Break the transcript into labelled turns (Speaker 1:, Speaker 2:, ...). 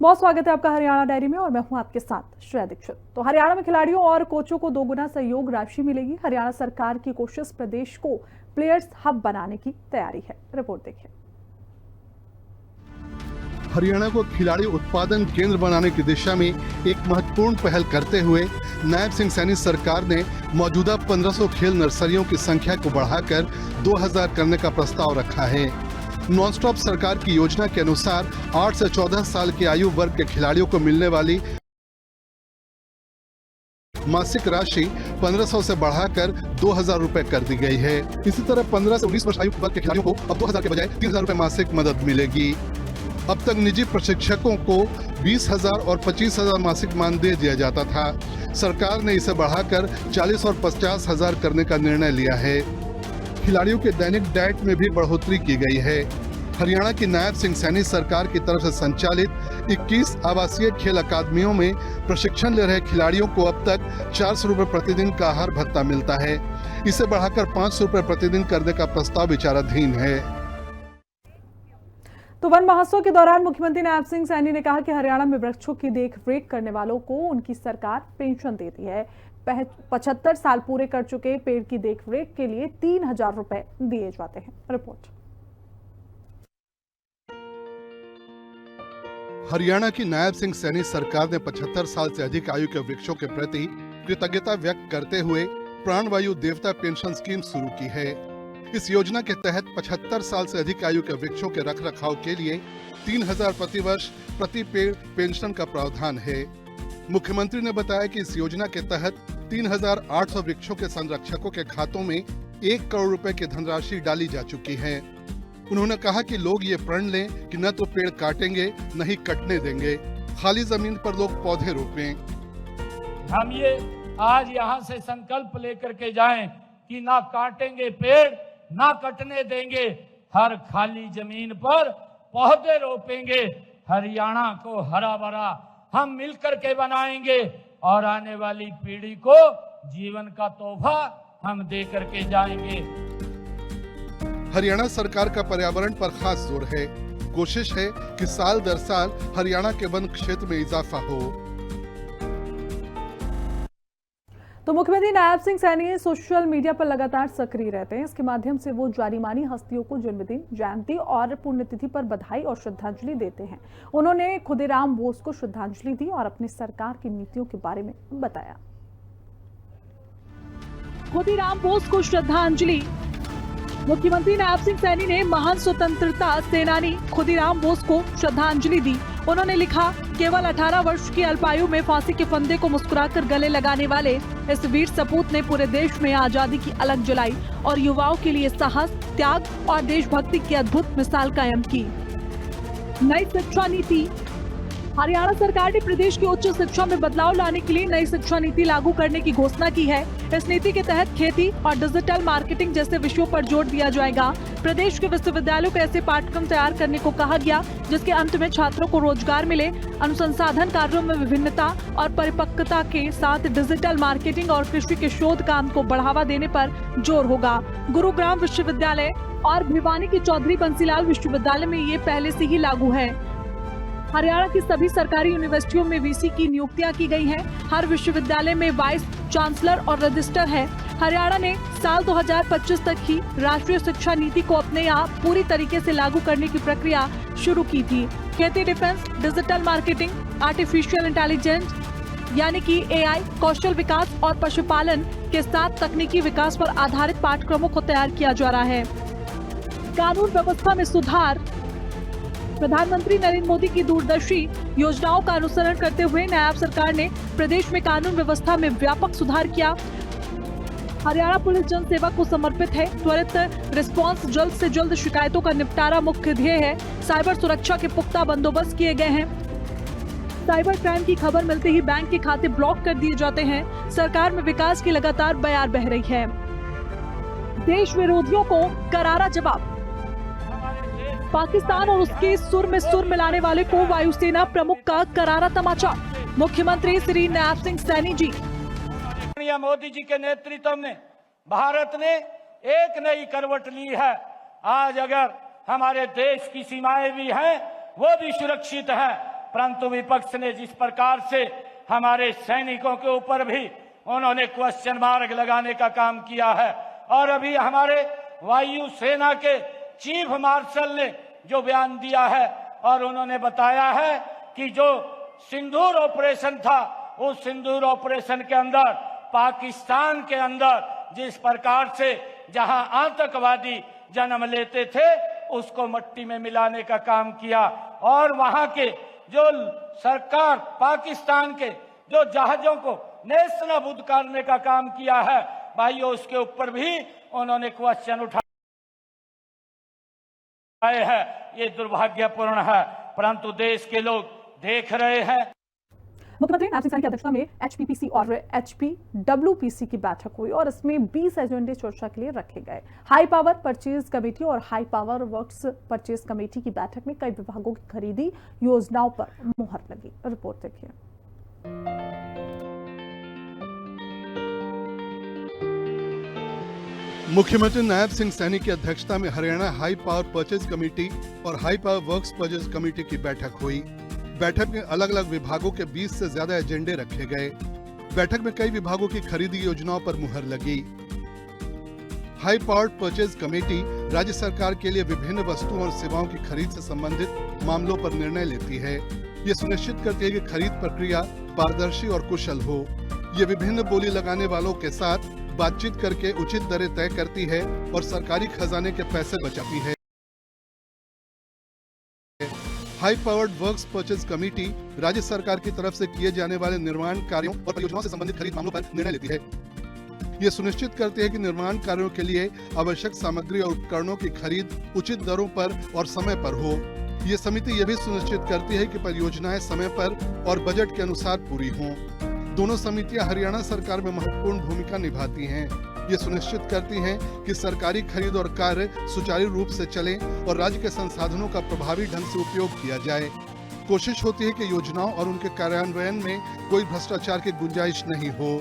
Speaker 1: बहुत स्वागत है आपका हरियाणा डायरी में और मैं हूं आपके साथ श्रेया दीक्षित। तो हरियाणा में खिलाड़ियों और कोचों को दोगुना सहयोग राशि मिलेगी। हरियाणा सरकार की कोशिश प्रदेश को प्लेयर्स हब बनाने की तैयारी है। रिपोर्ट देखिए।
Speaker 2: हरियाणा को खिलाड़ी उत्पादन केंद्र बनाने की दिशा में एक महत्वपूर्ण पहल करते हुए नायब सिंह सैनी सरकार ने मौजूदा 1500 खेल नर्सरियों की संख्या को बढ़ाकर 2000 करने का प्रस्ताव रखा है। नॉन स्टॉप सरकार की योजना के अनुसार 8 से 14 साल की आयु वर्ग के खिलाड़ियों को मिलने वाली मासिक राशि 1500 से बढ़ाकर 2000 रुपए कर दी गई है। इसी तरह 15 से 19 वर्ष आयु वर्ग के खिलाड़ियों को अब 2000 के बजाय 3000 रुपए मासिक मदद मिलेगी। अब तक निजी प्रशिक्षकों को 20,000 और 25,000 मासिक मानदेय दिया जाता था। सरकार ने इसे बढ़ाकर 40 और 50,000 करने का निर्णय लिया है। खिलाड़ियों के दैनिक डाइट में भी बढ़ोतरी की गई है। हरियाणा की नायब सिंह सैनी सरकार की तरफ से संचालित 21 आवासीय खेल अकादमियों में प्रशिक्षण ले रहे खिलाड़ियों को अब तक 400 रुपए प्रतिदिन का आहार भत्ता मिलता है। इसे बढ़ाकर 500 रुपए प्रतिदिन करने का प्रस्ताव विचाराधीन है।
Speaker 1: तो वन महोत्सव के दौरान मुख्यमंत्री नायब सिंह सैनी ने कहा कि हरियाणा में वृक्षों की देखरेख करने वालों को उनकी सरकार पेंशन देती है। 75 साल पूरे कर चुके पेड़ की देखरेख के लिए 3,000 रुपए दिए जाते हैं। रिपोर्ट।
Speaker 2: हरियाणा की नायब सिंह सैनी सरकार ने 75 साल से अधिक आयु के वृक्षों के प्रति कृतज्ञता व्यक्त करते हुए प्राणवायु देवता पेंशन स्कीम शुरू की है। इस योजना के तहत 75 साल से अधिक आयु के वृक्षों के रखरखाव के लिए 3,000 प्रति वर्ष प्रति पेड़ पेंशन का प्रावधान है। मुख्यमंत्री ने बताया कि इस योजना के तहत 3,800 वृक्षों के संरक्षकों के खातों में 1 करोड़ रुपए की धनराशि डाली जा चुकी है। उन्होंने कहा कि लोग ये प्रण लें कि न तो पेड़ काटेंगे न ही कटने देंगे, खाली जमीन पर लोग पौधे रोपें।
Speaker 3: हम ये आज यहाँ से संकल्प लेकर के जाएं कि ना काटेंगे पेड़, ना कटने देंगे, हर खाली जमीन पर पौधे रोपेंगे। हरियाणा को हरा भरा हम मिलकर के बनाएंगे और आने वाली पीढ़ी को जीवन का तोहफा हम दे करके जाएंगे।
Speaker 2: हरियाणा सरकार का पर्यावरण पर खास जोर है। कोशिश है कि साल दर साल हरियाणा के वन क्षेत्र में इजाफा हो।
Speaker 1: तो मुख्यमंत्री नायब सिंह सैनी सोशल मीडिया पर लगातार सक्रिय रहते हैं। इसके माध्यम से वो जानी मानी हस्तियों को जन्मदिन, जयंती और पुण्यतिथि पर बधाई और श्रद्धांजलि देते हैं। उन्होंने खुदीराम बोस को श्रद्धांजलि दी और अपनी सरकार की नीतियों के बारे में बताया। खुदीराम बोस को श्रद्धांजलि। मुख्यमंत्री नायब सिंह सैनी ने महान स्वतंत्रता सेनानी खुदीराम बोस को श्रद्धांजलि दी। उन्होंने लिखा, केवल 18 वर्ष की अल्पायु में फांसी के फंदे को मुस्कुराकर गले लगाने वाले इस वीर सपूत ने पूरे देश में आजादी की अलग जलाई और युवाओं के लिए साहस, त्याग और देशभक्ति की अद्भुत मिसाल कायम की। नई शिक्षा नीति। हरियाणा सरकार ने प्रदेश की उच्च शिक्षा में बदलाव लाने के लिए नई शिक्षा नीति लागू करने की घोषणा की है। इस नीति के तहत खेती और डिजिटल मार्केटिंग जैसे विषयों पर जोर दिया जाएगा। प्रदेश के विश्वविद्यालयों को ऐसे पाठ्यक्रम तैयार करने को कहा गया जिसके अंत में छात्रों को रोजगार मिले। अनुसंधान कार्यों में विभिन्नता और परिपक्वता के साथ डिजिटल मार्केटिंग और कृषि के शोध काम को बढ़ावा देने पर जोर होगा। गुरुग्राम विश्वविद्यालय और भिवानी के चौधरी बंसीलाल विश्वविद्यालय में ये पहले से ही लागू है। हरियाणा की सभी सरकारी यूनिवर्सिटियों में वीसी की नियुक्तियां की गई हैं। हर विश्वविद्यालय में वाइस चांसलर और रजिस्टर है। हरियाणा ने साल 2025 तक ही राष्ट्रीय शिक्षा नीति को अपने यहाँ पूरी तरीके से लागू करने की प्रक्रिया शुरू की थी। खेती, defence, digital marketing, artificial intelligence यानी कि AI, कौशल विकास और पशुपालन के साथ तकनीकी विकास पर आधारित पाठ्यक्रमों को तैयार किया जा रहा है। कानून व्यवस्था में सुधार। प्रधानमंत्री नरेंद्र मोदी की दूरदर्शी योजनाओं का अनुसरण करते हुए नायब सरकार ने प्रदेश में कानून व्यवस्था में व्यापक सुधार किया। हरियाणा पुलिस जन सेवा को समर्पित है। त्वरित रिस्पांस, जल्द से जल्द शिकायतों का निपटारा मुख्य ध्येय है। साइबर सुरक्षा के पुख्ता बंदोबस्त किए गए हैं। साइबर क्राइम की खबर मिलते ही बैंक के खाते ब्लॉक कर दिए जाते हैं। सरकार में विकास की लगातार बयार बह रही है। देश विरोधियों को करारा जवाब। पाकिस्तान और उसके सुर में सुर मिलाने वाले को वायुसेना प्रमुख का करारा तमाचा। मुख्यमंत्री श्री नायब सिंह सैनी जी।
Speaker 3: मोदी जी के नेतृत्व में भारत ने एक नई करवट ली है। आज अगर हमारे देश की सीमाएं भी हैं, वो भी सुरक्षित है, परंतु विपक्ष ने जिस प्रकार से हमारे सैनिकों के ऊपर भी उन्होंने क्वेश्चन मार्क लगाने का काम किया है, और अभी हमारे वायु सेना के चीफ मार्शल ने जो बयान दिया है और उन्होंने बताया है कि जो सिंदूर ऑपरेशन था, उस सिंदूर ऑपरेशन के अंदर पाकिस्तान के अंदर जिस प्रकार से जहां आतंकवादी जन्म लेते थे, उसको मट्टी में मिलाने का काम किया, और वहां के जो सरकार पाकिस्तान के जो जहाजों को नेस्तनाबूद करने का काम किया है भाइयों, उसके ऊपर भी उन्होंने क्वेश्चन उठाए हैं। ये दुर्भाग्यपूर्ण है, परंतु देश के लोग देख रहे हैं।
Speaker 4: मुख्यमंत्री नायब सिंह सैनी की अध्यक्षता में एचपीपीसी और एचपीडब्ल्यूपीसी की बैठक हुई और इसमें 20 एजेंडे चर्चा के लिए रखे गए। हाई पावर परचेज कमेटी और high power works purchase committee की बैठक में कई विभागों की खरीदी योजनाओं पर मुहर लगी। रिपोर्ट देखिए।
Speaker 2: मुख्यमंत्री नायब सिंह सैनी की अध्यक्षता में Haryana high power purchase committee और high power works purchase committee की बैठक हुई। बैठक में अलग अलग विभागों के 20 से ज्यादा एजेंडे रखे गए। बैठक में कई विभागों की खरीदी योजनाओं पर मुहर लगी। हाई पावर्ड परचेज कमेटी राज्य सरकार के लिए विभिन्न वस्तुओं और सेवाओं की खरीद से संबंधित मामलों पर निर्णय लेती है। ये सुनिश्चित करती है कि खरीद प्रक्रिया पारदर्शी और कुशल हो। ये विभिन्न बोली लगाने वालों के साथ बातचीत करके उचित दरें तय करती है और सरकारी खजाने के पैसे बचाती है। High powered works purchase committee राज्य सरकार की तरफ से किए जाने वाले निर्माण कार्यों और परियोजनाओं से संबंधित खरीद मामलों पर निर्णय लेती है। ये सुनिश्चित करती है कि निर्माण कार्यों के लिए आवश्यक सामग्री और उपकरणों की खरीद उचित दरों पर और समय पर हो। ये समिति यह भी सुनिश्चित करती है कि परियोजनाएं समय पर और बजट के अनुसार पूरी हों। दोनों समितियां हरियाणा सरकार में महत्वपूर्ण भूमिका निभाती हैं। ये सुनिश्चित करती हैं कि सरकारी खरीद और कार्य सुचारू रूप से चलें और राज्य के संसाधनों का प्रभावी ढंग से उपयोग किया जाए। कोशिश होती है कि योजनाओं और उनके कार्यान्वयन में कोई भ्रष्टाचार की गुंजाइश नहीं हो।